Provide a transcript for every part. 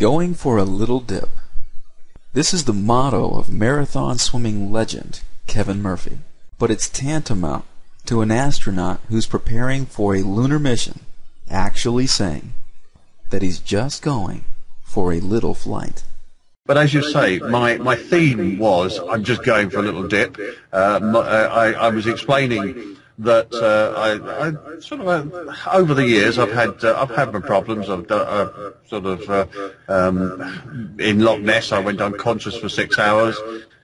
Going for a little dip. This is the motto of marathon swimming legend Kevin Murphy, but it's tantamount to an astronaut who's preparing for a lunar mission actually saying that he's just going for a little flight. But as you say, my theme was I'm just going for a little dip. I was explaining that I sort of over the years I've had my problems. I've sort of in Loch Ness I went unconscious for 6 hours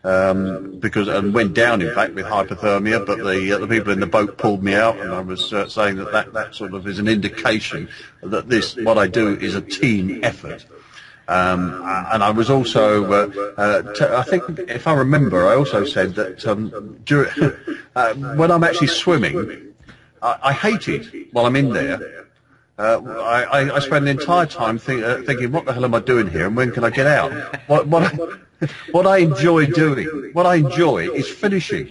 and went down in fact with hypothermia. But the people in the boat pulled me out, and I was saying that sort of is an indication that what I do is a team effort. And I was also, I think, if I remember, I also said that when I'm actually swimming, I hate it while I'm in there. I spend the entire time thinking, what the hell am I doing here, and when can I get out? What I enjoy doing, what I enjoy is finishing.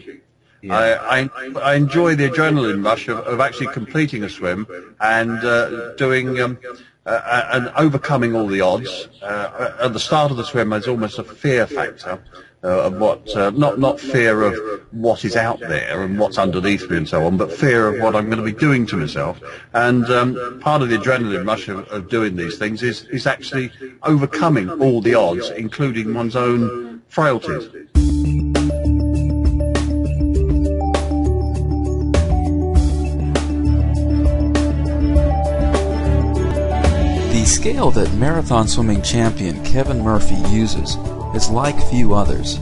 Yeah. I enjoy the adrenaline rush of actually completing a swim and doing and overcoming all the odds. At the start of the swim, there's almost a fear factor of what, not fear of what is out there and what's underneath me and so on, but fear of what I'm going to be doing to myself. And part of the adrenaline rush of doing these things is actually overcoming all the odds, including one's own frailties. The scale that marathon swimming champion Kevin Murphy uses is like few others,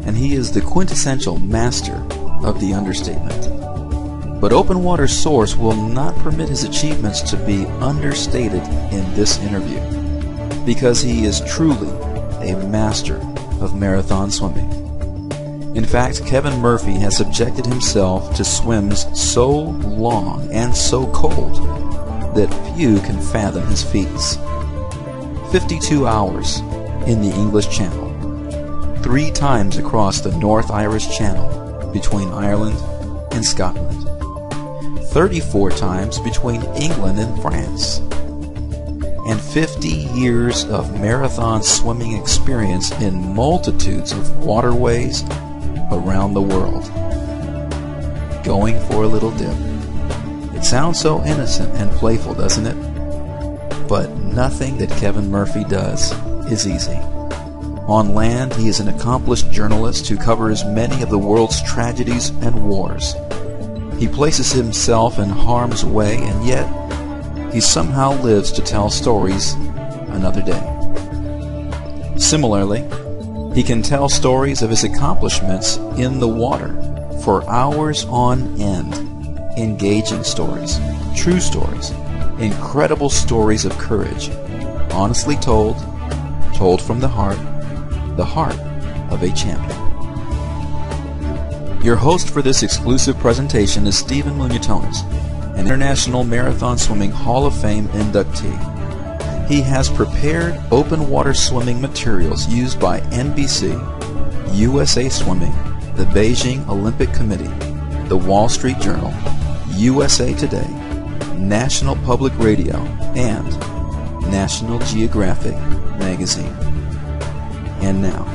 and he is the quintessential master of the understatement. But Open Water's source will not permit his achievements to be understated in this interview, because he is truly a master of marathon swimming. In fact, Kevin Murphy has subjected himself to swims so long and so cold that few can fathom his feats. 52 hours in the English Channel, 3 times across the North Irish Channel between Ireland and Scotland, 34 times between England and France, and 50 years of marathon swimming experience in multitudes of waterways around the world. Going for a little dip. It sounds so innocent and playful, doesn't it? But nothing that Kevin Murphy does is easy. On land, he is an accomplished journalist who covers many of the world's tragedies and wars. He places himself in harm's way, and yet he somehow lives to tell stories another day. Similarly, he can tell stories of his accomplishments in the water for hours on end. Engaging stories, true stories, incredible stories of courage, honestly told from the heart of a champion. Your host for this exclusive presentation is Stephen Munatones, an International Marathon Swimming Hall of Fame inductee. He has prepared open water swimming materials used by NBC, USA Swimming, the Beijing Olympic Committee, the Wall Street Journal, USA Today, National Public Radio, and National Geographic magazine. And now,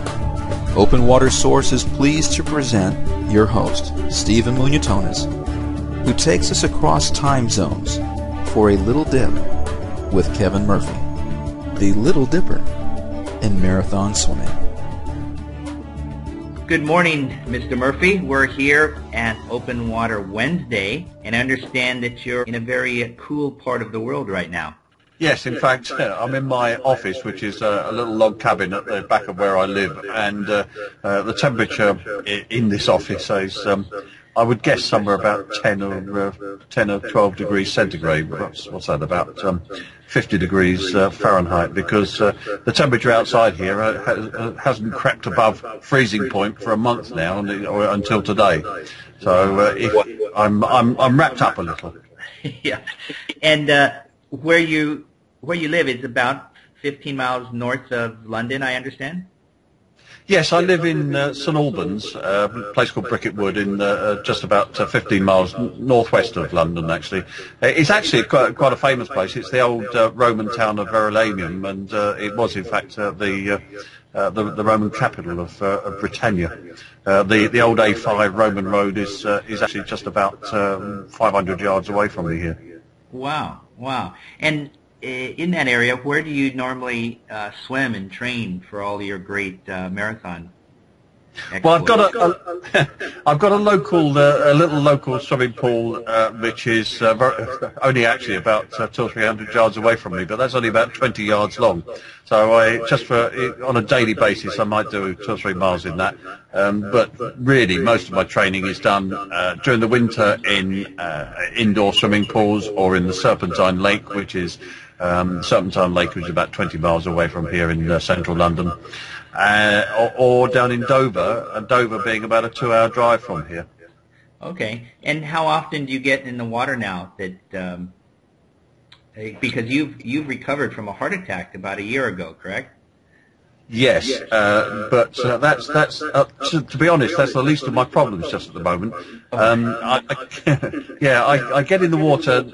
Open Water Source is pleased to present your host, Stephen Munatones, who takes us across time zones for a little dip with Kevin Murphy, the Little Dipper in marathon swimming. Good morning, Mr. Murphy. We're here at Open Water Wednesday, and I understand that you're in a very cool part of the world right now. Yes, in fact, I'm in my office, which is a little log cabin at the back of where I live, and the temperature in this office is, I would guess, somewhere about 10 or 12 degrees centigrade. What's that, about 50 degrees Fahrenheit, because the temperature outside here hasn't crept above freezing point for a month now, or until today. So I'm wrapped up a little. Yeah, and where you live is about 15 miles north of London, I understand? Yes, I live in St Albans, a place called Bricket Wood, in just about 15 miles northwest of London. Actually, it's actually quite a famous place. It's the old Roman town of Verulamium, and it was, in fact, the Roman capital of Britannia. The old A5 Roman road is actually just about 500 yards away from me here. Wow, wow. And in that area, where do you normally swim and train for all your great marathon exploits? Well, I've got a little local swimming pool, which is only actually about 200 or 300 yards away from me, but that's only about 20 yards long. So on a daily basis, I might do 2 or 3 miles in that. But really, most of my training is done during the winter in indoor swimming pools or in the Serpentine Lake, which is about 20 miles away from here in central London, or down in Dover, and Dover being about a 2-hour drive from here. Okay. And how often do you get in the water now? That because you've recovered from a heart attack about a year ago, correct? Yes, but that's to be honest, that's the least of my problems just at the moment. I get in the water.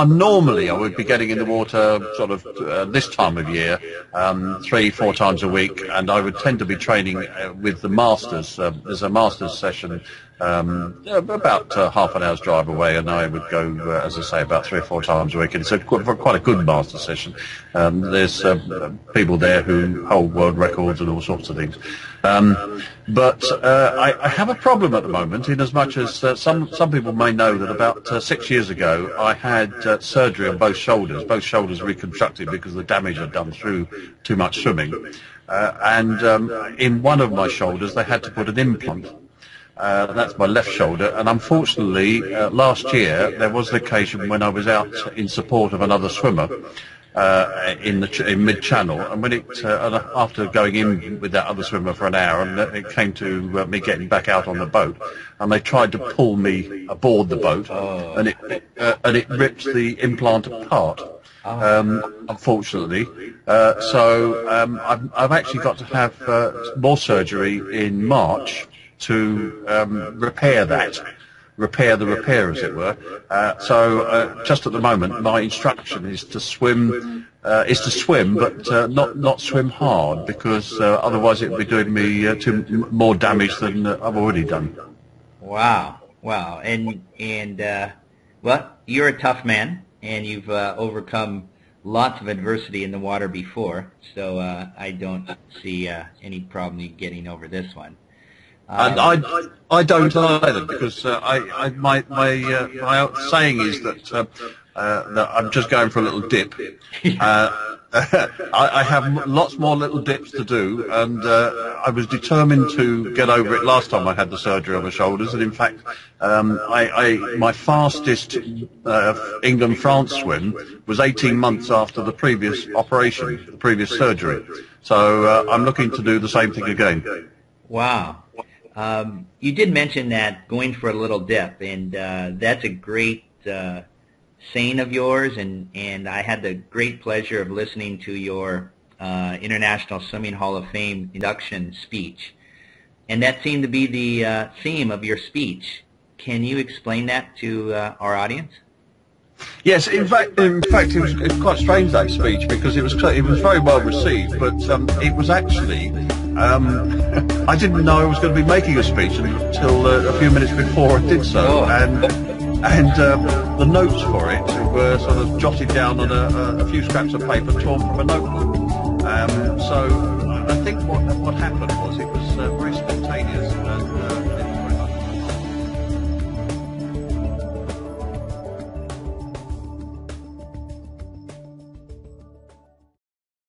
Normally I would be getting in the water sort of this time of year, 3-4 times a week, and I would tend to be training with the masters. There's a masters session about half an hour's drive away, and I would go, as I say, about 3 or 4 times a week. And it's quite a good master session. There's people there who hold world records and all sorts of things. But I have a problem at the moment, in as much as some people may know that about 6 years ago I had surgery on both shoulders. Both shoulders reconstructed because of the damage I'd done through too much swimming. And in one of my shoulders they had to put an implant. That's my left shoulder, and unfortunately last year there was an occasion when I was out in support of another swimmer in mid-channel, and when after going in with that other swimmer for an hour, and it came to me getting back out on the boat, and they tried to pull me aboard the boat, and it ripped the implant apart. Unfortunately, so I've actually got to have more surgery in March to repair the repair, as it were. So just at the moment, my instruction is to swim, but not swim hard, because otherwise it would be doing me more damage than I've already done. Wow, wow, and well, you're a tough man, and you've overcome lots of adversity in the water before, so I don't see any problem in getting over this one. And I don't either, because my saying is that I'm just going for a little dip. I have lots more little dips to do, and I was determined to get over it last time I had the surgery on my shoulders. And in fact, my fastest England-France swim was 18 months after the previous operation, the previous surgery. So I'm looking to do the same thing again. Wow. You did mention that, going for a little dip, and that's a great saying of yours, and I had the great pleasure of listening to your International Swimming Hall of Fame induction speech, and that seemed to be the theme of your speech. Can you explain that to our audience? Yes, in fact, it was quite strange, that speech, because it was very well received, but it was actually I didn't know I was going to be making a speech until a few minutes before I did so, and the notes for it were sort of jotted down on a few scraps of paper torn from a notebook. So I think what happened was, it was